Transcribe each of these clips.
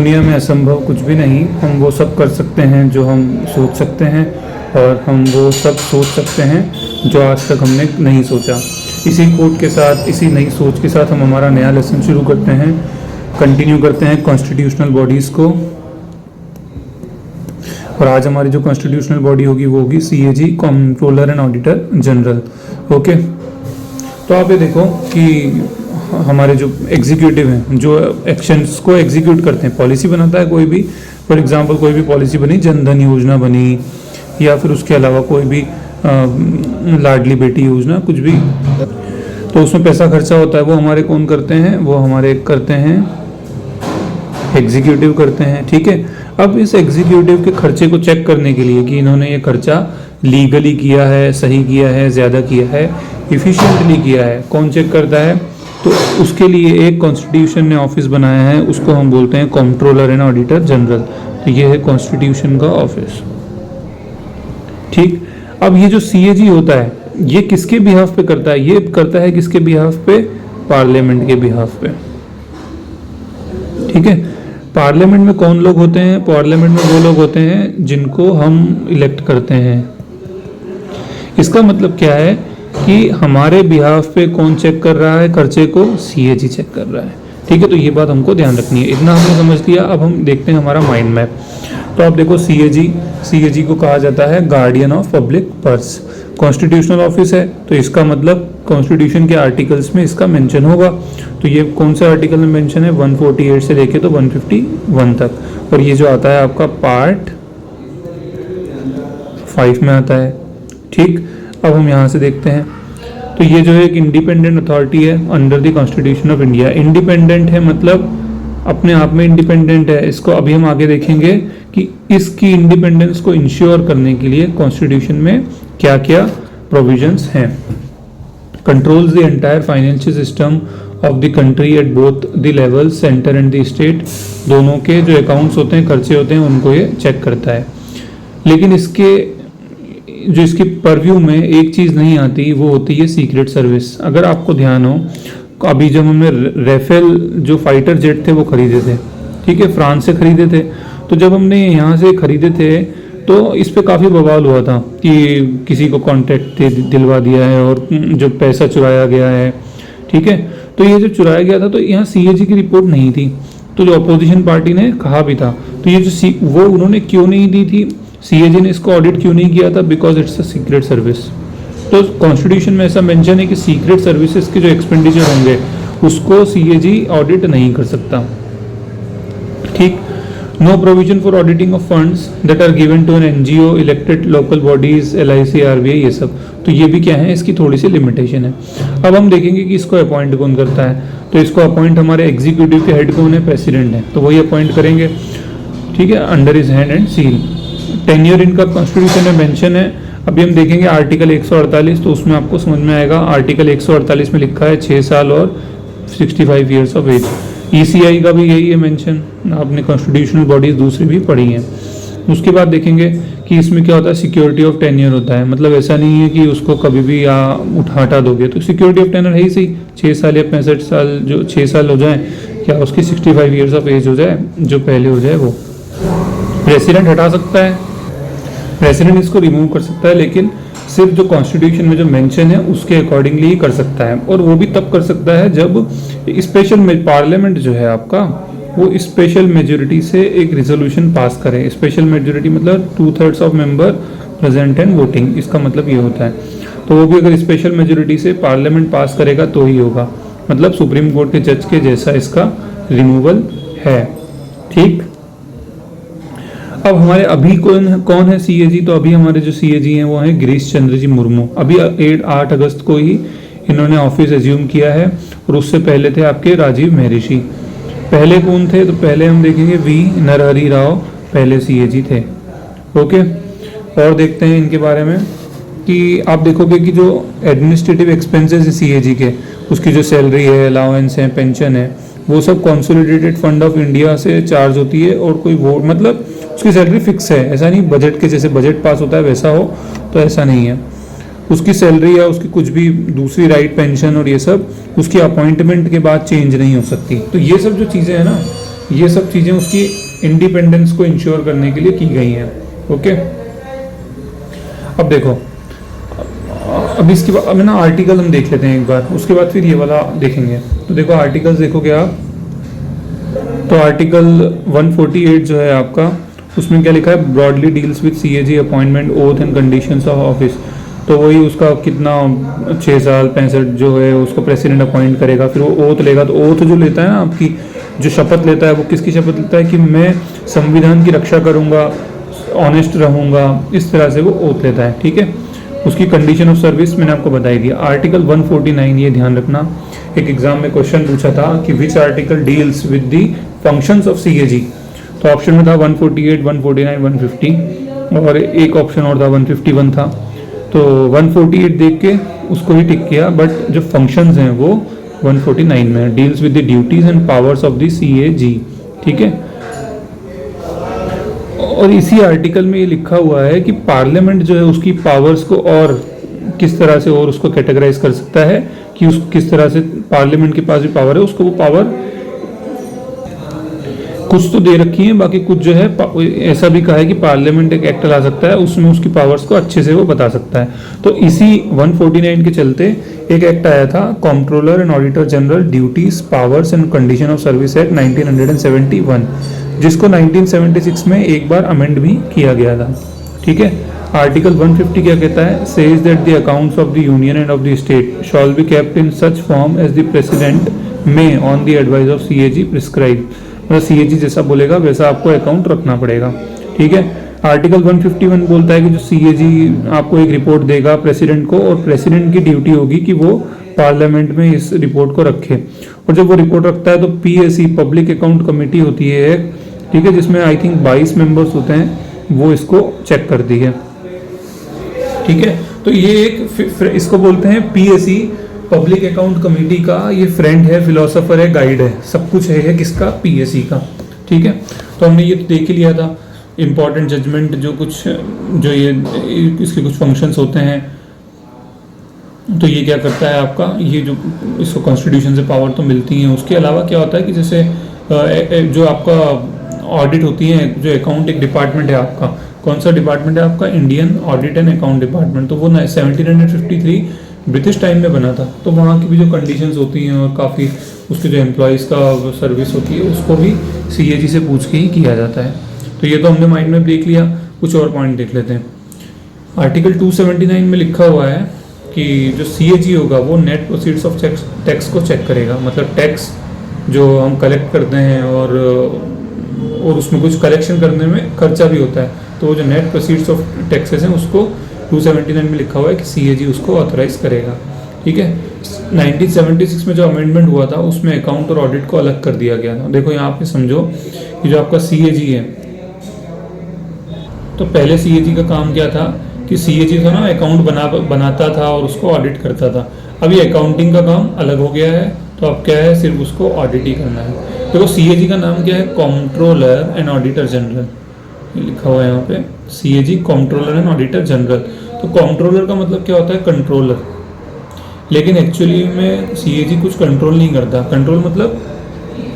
दुनिया में असंभव कुछ भी नहीं, हम वो सब कर सकते हैं जो हम सोच सकते हैं, और हम वो सब सोच सकते हैं जो आज तक हमने नहीं सोचा। इसी कोट के साथ, इसी नई सोच के साथ हम हमारा नया लेसन शुरू करते हैं, कंटिन्यू करते हैं कॉन्स्टिट्यूशनल बॉडीज़ को। और आज हमारी जो कॉन्स्टिट्यूशनल बॉडी होगी वो होगी CAG, controller and auditor general. Okay, तो आप ये देखो कि हमारे जो एग्जीक्यूटिव हैं, जो एक्शंस को एग्जीक्यूट करते हैं, पॉलिसी बनाता है कोई भी, फॉर एग्जांपल कोई भी पॉलिसी बनी, जनधन योजना बनी, या फिर उसके अलावा कोई भी लाडली बेटी योजना, कुछ भी, तो उसमें पैसा खर्चा होता है, वो हमारे कौन करते हैं? वो हमारे करते हैं एग्जीक्यूटिव करते हैं। ठीक है, अब इस एग्जीक्यूटिव के खर्चे को चेक करने के लिए कि इन्होंने ये खर्चा लीगली किया है, सही किया है, ज़्यादा किया है, इफिशिएंटली किया है, कौन चेक करता है? तो उसके लिए एक कॉन्स्टिट्यूशन ने ऑफिस बनाया है, उसको हम बोलते हैं कंट्रोलर एंड ऑडिटर जनरल। तो ये है कॉन्स्टिट्यूशन का ऑफिस। ठीक, अब ये जो CAG होता है, ये किसके बिहाफ पे करता है? ये करता है किसके बिहाफ पे? पार्लियामेंट के बिहाफ पे। ठीक है, पार्लियामेंट में कौन लोग होते हैं? पार्लियामेंट में वो लोग होते हैं जिनको हम इलेक्ट करते हैं। इसका मतलब क्या है कि हमारे बिहाफ पे कौन चेक कर रहा है खर्चे को? CAG चेक कर रहा है। ठीक है, तो ये बात हमको ध्यान रखनी है। इतना हमने समझ लिया। अब हम देखते हैं हमारा माइंड मैप। तो आप देखो, CAG को कहा जाता है guardian of public purse. Constitutional office है, तो इसका मतलब कॉन्स्टिट्यूशन के आर्टिकल्स में इसका मेंशन होगा। तो ये कौन से आर्टिकल में मेंशन है? 148 से लेके तो 151 तक। और ये जो आता है आपका पार्ट 5 में आता है। ठीक, अब हम यहाँ से देखते हैं, तो ये जो है एक इंडिपेंडेंट अथॉरिटी है under the constitution of India. Independent है मतलब अपने आप में इंडिपेंडेंट है। इसको अभी हम आगे देखेंगे कि इसकी इंडिपेंडेंस को इंश्योर करने के लिए कॉन्स्टिट्यूशन में क्या क्या प्रोविजंस हैं। Controls the entire financial system of the country at both the level, centre and the state. दोनों के जो अकाउंट्स होते हैं, खर्चे होते हैं, उनको ये चेक करता है। लेकिन इसकी परव्यू में एक चीज़ नहीं आती, वो होती है सीक्रेट सर्विस। अगर आपको ध्यान हो, अभी जब हमने राफेल जो फाइटर जेट थे वो खरीदे थे, ठीक है, फ्रांस से खरीदे थे, तो जब हमने यहाँ से खरीदे थे तो इस पे काफ़ी बवाल हुआ था कि किसी को कॉन्ट्रैक्ट दिलवा दिया है और जो पैसा चुराया गया है। ठीक है, तो ये जो चुराया गया था, तो यहाँ CAG की रिपोर्ट नहीं थी, तो जो अपोजिशन पार्टी ने कहा भी था, तो ये जो वो उन्होंने क्यों नहीं दी थी? CAG ने इसको ऑडिट क्यों नहीं किया था? Because it's a secret service. तो कॉन्स्टिट्यूशन में ऐसा मेंशन है कि सीक्रेट सर्विसेज के जो एक्सपेंडिचर होंगे उसको CAG ऑडिट नहीं कर सकता। ठीक, no provision for auditing of funds that are given to an NGO, elected local bodies, LIC, RBI, ये सब। तो ये भी क्या है, इसकी थोड़ी सी लिमिटेशन है। अब हम देखेंगे कि इसको अपॉइंट कौन करता है। तो इसको अपॉइंट हमारे एग्जीक्यूटिव के हेड कौन है? प्रेसिडेंट है, तो वही अपॉइंट करेंगे। ठीक है, under his hand and seal. Tenure इनका कॉन्स्टिट्यूशन में मेंशन है। अभी हम देखेंगे आर्टिकल 148, तो उसमें आपको समझ में आएगा। आर्टिकल 148 में लिखा है 6 साल और 65 ईयर्स ऑफ एज। ECI का भी यही है मेंशन। आपने कॉन्स्टिट्यूशनल बॉडीज दूसरी भी पढ़ी हैं। उसके बाद देखेंगे कि इसमें क्या होता है, सिक्योरिटी ऑफ टेन्योर होता है। मतलब ऐसा नहीं है कि उसको कभी भी हटा दोगे, तो सिक्योरिटी ऑफ टेन्योर है ही सही, 6 साल या 65 साल, जो 6 साल हो जाए, क्या उसकी 65 ईयर्स ऑफ एज हो जाए, जो पहले हो जाए वो। प्रेसिडेंट हटा सकता है, प्रेसिडेंट इसको रिमूव कर सकता है, लेकिन सिर्फ जो कॉन्स्टिट्यूशन में जो मेंशन है उसके अकॉर्डिंगली ही कर सकता है। और वो भी तब कर सकता है जब स्पेशल पार्लियामेंट जो है आपका, वो स्पेशल मेजोरिटी से एक रिजोल्यूशन पास करे। स्पेशल मेजोरिटी मतलब 2/3 of member present and voting, इसका मतलब ये होता है। तो वो भी अगर स्पेशल मेजोरिटी से पार्लियामेंट पास करेगा तो ही होगा। मतलब सुप्रीम कोर्ट के जज के जैसा इसका रिमूवल है। ठीक, अब हमारे अभी कौन है CAG? तो अभी हमारे जो CAG हैं वो हैं गिरीश चंद्र जी मुर्मू। अभी 8 अगस्त को ही इन्होंने ऑफिस एज्यूम किया है, और उससे पहले थे आपके राजीव महर्षि। पहले कौन थे? तो पहले हम देखेंगे V नरहरि राव पहले CAG थे। ओके, और देखते हैं इनके बारे में कि आप देखोगे कि जो एडमिनिस्ट्रेटिव एक्सपेंसेस है CAG के, उसकी जो सैलरी है, अलाउंस है, पेंशन है, वो सब कंसोलिडेटेड फंड ऑफ इंडिया से चार्ज होती है। और कोई वो मतलब उसकी सैलरी फिक्स है, ऐसा नहीं बजट के जैसे बजट पास होता है वैसा हो, तो ऐसा नहीं है। उसकी सैलरी या उसकी कुछ भी दूसरी राइट, पेंशन और ये सब उसकी अपॉइंटमेंट के बाद चेंज नहीं हो सकती। तो ये सब जो चीज़ें हैं ना, ये सब चीज़ें उसकी इंडिपेंडेंस को इंश्योर करने के लिए की गई हैं। ओके, अब देखो, अब इसके बाद अब ना आर्टिकल हम देख लेते हैं एक बार, उसके बाद फिर ये वाला देखेंगे। तो देखो आर्टिकल्स देखोगे आप, तो आर्टिकल 148 जो है आपका, उसमें क्या लिखा है, broadly deals with CAG appointment oath and conditions of office. तो वही उसका कितना 6 साल 65 जो है उसको प्रेसिडेंट अपॉइंट करेगा, फिर वो ओथ लेगा। तो ओथ जो लेता है ना, आपकी जो शपथ लेता है, वो किसकी शपथ लेता है कि मैं संविधान की रक्षा करूंगा, ऑनेस्ट रहूंगा, इस तरह से वो ओथ लेता है। ठीक है, उसकी कंडीशन ऑफ सर्विस मैंने आपको बताई दी। आर्टिकल 149, ये ध्यान रखना, एक एग्जाम में क्वेश्चन पूछा था कि which article deals with the functions of CAG. तो ऑप्शन में था 148, 149, 150 और एक ऑप्शन और था 151 था। तो 148 देख के उसको भी टिक किया, बट जो फंक्शंस हैं वो 149 में है, deals with the duties and powers of the CAG. ठीक है, और इसी आर्टिकल में ये लिखा हुआ है कि पार्लियामेंट जो है उसकी पावर्स को और किस तरह से और उसको कैटेगराइज कर सकता है, कि उस किस तरह से पार्लियामेंट के पास भी पावर है, उसको वो पावर कुछ तो दे रखी है, बाकी कुछ जो है ऐसा भी कहा है कि पार्लियामेंट एक एक्ट ला सकता है, उसमें उसकी पावर्स को अच्छे से वो बता सकता है। तो इसी 149 के चलते एक एक्ट आया था, controller and auditor general duties powers and condition of service act 1971, जिसको 1976 में एक बार अमेंड भी किया गया था। ठीक है, आर्टिकल 150 क्या कहता है, says that the accounts of the union and of the state shall be kept in such form as the president may on the advice of CAG prescribe. मतलब सीएजी जैसा बोलेगा वैसा आपको अकाउंट रखना पड़ेगा। ठीक है, आर्टिकल 151 बोलता है कि जो सीएजी आपको एक रिपोर्ट देगा प्रेसिडेंट को, और प्रेसिडेंट की ड्यूटी होगी कि वो पार्लियामेंट में इस रिपोर्ट को रखे। और जब वो रिपोर्ट रखता है तो पीएसी पब्लिक अकाउंट कमेटी होती है एक, ठीक है, जिसमें आई थिंक 22 मेंबर्स होते हैं, वो इसको चेक करती है। ठीक है, तो ये एक इसको बोलते हैं पीएसी पब्लिक अकाउंट कमेटी का ये फ्रेंड है, फिलोसोफर है, गाइड है, सब कुछ है किसका, पीएसी का। ठीक है, तो हमने ये देख ही लिया था इंपॉर्टेंट जजमेंट, जो कुछ जो ये इसके कुछ फंक्शंस होते हैं। तो ये क्या करता है आपका, ये जो इसको कॉन्स्टिट्यूशन से पावर तो मिलती है, उसके अलावा क्या होता है कि जैसे जो आपका ऑडिट होती है, जो अकाउंट एक डिपार्टमेंट है आपका, कौन सा डिपार्टमेंट है आपका, Indian audit and account department. तो वो 1753 ब्रिटिश टाइम में बना था। तो वहाँ की भी जो कंडीशंस होती हैं और काफ़ी उसके जो एम्प्लॉयज़ का सर्विस होती है, उसको भी सीएजी से पूछ के ही किया जाता है। तो ये तो हमने माइंड में देख लिया, कुछ और पॉइंट देख लेते हैं। आर्टिकल 279 में लिखा हुआ है कि जो सीएजी होगा वो नेट प्रोसीड्स ऑफ टैक्स को चेक करेगा। मतलब टैक्स जो हम कलेक्ट करते हैं और उसमें कुछ कलेक्शन करने में खर्चा भी होता है, तो वो जो नेट प्रोसीड्स ऑफ टैक्सेस हैं उसको 279 में लिखा हुआ है कि सीएजी उसको ऑथराइज करेगा। ठीक है, 1976 में जो अमेंडमेंट हुआ था उसमें अकाउंट और ऑडिट को अलग कर दिया गया था। देखो यहाँ पे समझो कि जो आपका सीएजी है, तो पहले सीएजी का काम क्या था कि सीएजी था ना, अकाउंट बनाता था और उसको ऑडिट करता था। अब ये अकाउंटिंग का काम अलग हो गया है, तो अब क्या है, सिर्फ उसको ऑडिट ही करना है। देखो सीएजी का नाम क्या है, कंट्रोलर एंड ऑडिटर जनरल, लिखा हुआ है यहाँ पे, CAG controller and auditor general. तो कंट्रोलर का मतलब क्या होता है, कंट्रोलर, लेकिन एक्चुअली में सीएजी कुछ कंट्रोल नहीं करता। कंट्रोल मतलब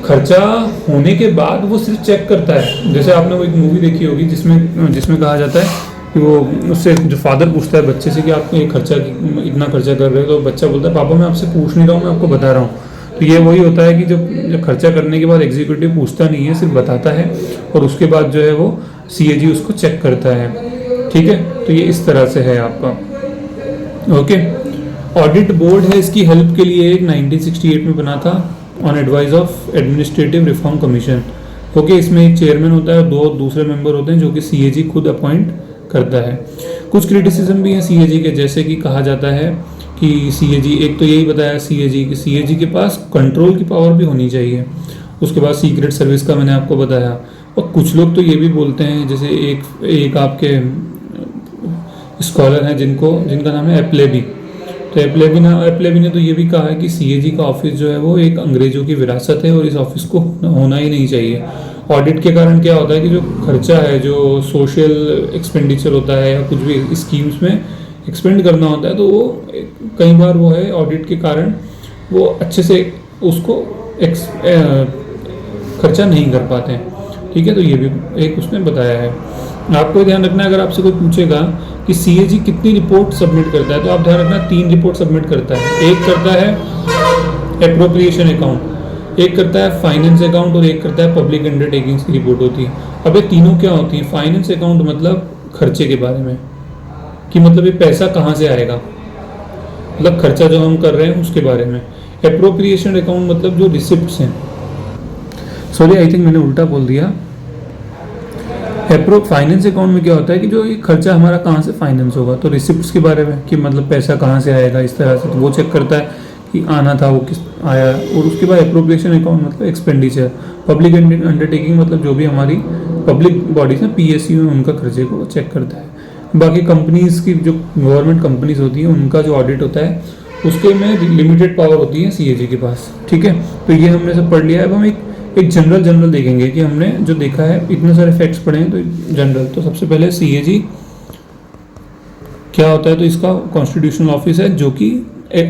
खर्चा होने के बाद वो सिर्फ चेक करता है। जैसे आपने वो एक मूवी देखी होगी जिसमें कहा जाता है कि वो उससे जो फादर पूछता है बच्चे से कि आप ये खर्चा इतना खर्चा कर रहे हो, तो बच्चा बोलता है पापा मैं आपसे पूछ नहीं रहा हूँ, मैं आपको बता रहा हूँ। तो ये वही होता है कि जब खर्चा करने के बाद एग्जीक्यूटिव पूछता नहीं है, सिर्फ बताता है, और उसके बाद जो है वो सीएजी उसको चेक करता है। ठीक है, तो ये इस तरह से है आपका। ओके, ऑडिट बोर्ड है, इसकी हेल्प के लिए एक 1968 में बना था on advice of administrative reform commission. Okay, इसमें एक चेयरमैन होता है और 2 दूसरे मेंबर होते हैं जो कि सीएजी खुद अपॉइंट करता है। कुछ क्रिटिसिज्म भी है सीएजी के, जैसे कि कहा जाता है कि सीएजी, एक तो यही बताया सीएजी कि सीएजी के पास कंट्रोल की पावर भी होनी चाहिए। उसके बाद सीक्रेट सर्विस का मैंने आपको बताया, और कुछ लोग तो ये भी बोलते हैं, जैसे एक आपके स्कॉलर हैं जिनका नाम है एप्लेबी। तो एप्लेबी ने तो ये भी कहा है कि सीएजी का ऑफिस जो है वो एक अंग्रेजों की विरासत है और इस ऑफिस को होना ही नहीं चाहिए। ऑडिट के कारण क्या होता है कि जो खर्चा है, जो सोशल एक्सपेंडिचर होता है या कुछ भी स्कीम्स में एक्सपेंड करना होता है, तो वो कई बार वो है ऑडिट के कारण वो अच्छे से उसको खर्चा नहीं कर पाते हैं। ठीक है, तो ये भी एक उसने बताया है। आपको ध्यान रखना है, अगर आपसे कोई पूछेगा कि CAG कितनी रिपोर्ट सबमिट करता है, तो आप ध्यान रखना 3 रिपोर्ट सबमिट करता है। एक करता है एप्रोप्रिएशन अकाउंट, एक करता है फाइनेंस अकाउंट और एक करता है पब्लिक अंडरटेकिंग्स की रिपोर्ट होती है। अब ये तीनों क्या होती है? फाइनेंस अकाउंट मतलब खर्चे के बारे में, कि मतलब ये पैसा कहाँ से आएगा, मतलब खर्चा जो हम कर रहे हैं उसके बारे में। एप्रोप्रिएशन अकाउंट मतलब जो रिसिप्ट्स हैं, सॉरी आई थिंक मैंने उल्टा बोल दिया। फाइनेंस अकाउंट में क्या होता है कि जो ये खर्चा हमारा कहाँ से फाइनेंस होगा, तो रिसिप्ट्स के बारे में कि मतलब पैसा कहाँ से आएगा इस तरह से, तो वो चेक करता है कि आना था वो किस आया। और उसके बाद एप्रोप्रिएशन अकाउंट मतलब एक्सपेंडिचर। पब्लिक अंडरटेकिंग मतलब जो भी हमारी पब्लिक बॉडीज हैं PSU में उनका खर्चे को चेक करता है। बाकी कंपनीज की जो गवर्नमेंट कंपनीज होती हैं उनका जो ऑडिट होता है उसके में लिमिटेड पावर होती है CAG के पास। ठीक है, तो ये हमने सब पढ़ लिया है। अब हम एक जनरल देखेंगे कि हमने जो देखा है, इतने सारे फैक्ट्स पढ़े हैं तो जनरल। तो सबसे पहले CAG क्या होता है, तो इसका कॉन्स्टिट्यूशनल ऑफिस है जो कि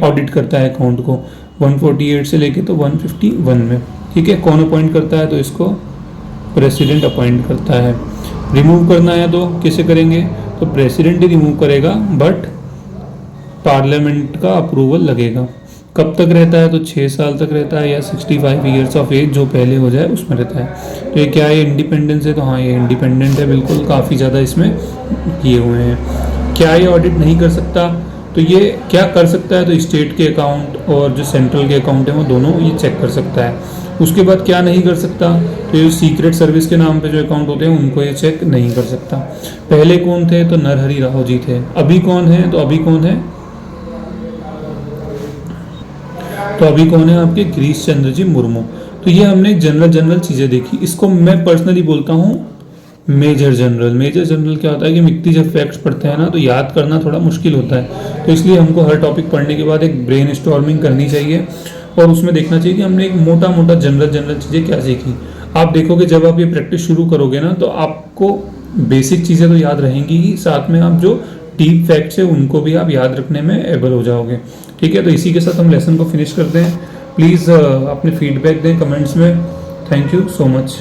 ऑडिट करता है अकाउंट को 148 से लेके तो 151 में। ठीक है, कौन अपॉइंट करता है, तो इसको प्रेसिडेंट अपॉइंट करता है। रिमूव करना है तो किसे करेंगे, तो प्रेसिडेंट ही रिमूव करेगा, बट पार्लियामेंट का अप्रूवल लगेगा। कब तक रहता है, तो 6 साल तक रहता है, या 65 ईयर्स ऑफ एज जो पहले हो जाए उसमें रहता है। तो ये क्या है, इंडिपेंडेंस है, तो हाँ ये इंडिपेंडेंट है बिल्कुल, काफ़ी ज़्यादा इसमें किए हुए हैं। क्या ये ऑडिट नहीं कर सकता, तो ये क्या कर सकता है, तो स्टेट के अकाउंट और जो सेंट्रल के अकाउंट हैं वो दोनों ये चेक कर सकता है। उसके बाद क्या नहीं कर सकता, तो ये सीक्रेट सर्विस के नाम पे जो अकाउंट होते हैं उनको ये चेक नहीं कर सकता। पहले कौन थे, तो नरहरि राव जी थे। अभी कौन है, तो अभी कौन है, तो अभी कौन है आपके गिरीश चंद्र जी मुर्मू। तो ये हमने जनरल चीज़ें देखी। इसको मैं पर्सनली बोलता हूँ मेजर जनरल क्या होता है कि मिक्ती जब फैक्ट्स पढ़ते हैं ना तो याद करना थोड़ा मुश्किल होता है, तो इसलिए हमको हर टॉपिक पढ़ने के बाद एक ब्रेन स्टॉर्मिंग करनी चाहिए और उसमें देखना चाहिए कि हमने एक मोटा जनरल चीज़ें क्या सीखी। आप देखोगे जब आप ये प्रैक्टिस शुरू करोगे ना तो आपको बेसिक चीज़ें तो याद रहेंगी ही, साथ में आप जो डीप फैक्ट्स है उनको भी आप याद रखने में एबल हो जाओगे। ठीक है, तो इसी के साथ हम लेसन को फिनिश करते हैं। प्लीज़ अपने फीडबैक दें कमेंट्स में। Thank you so much.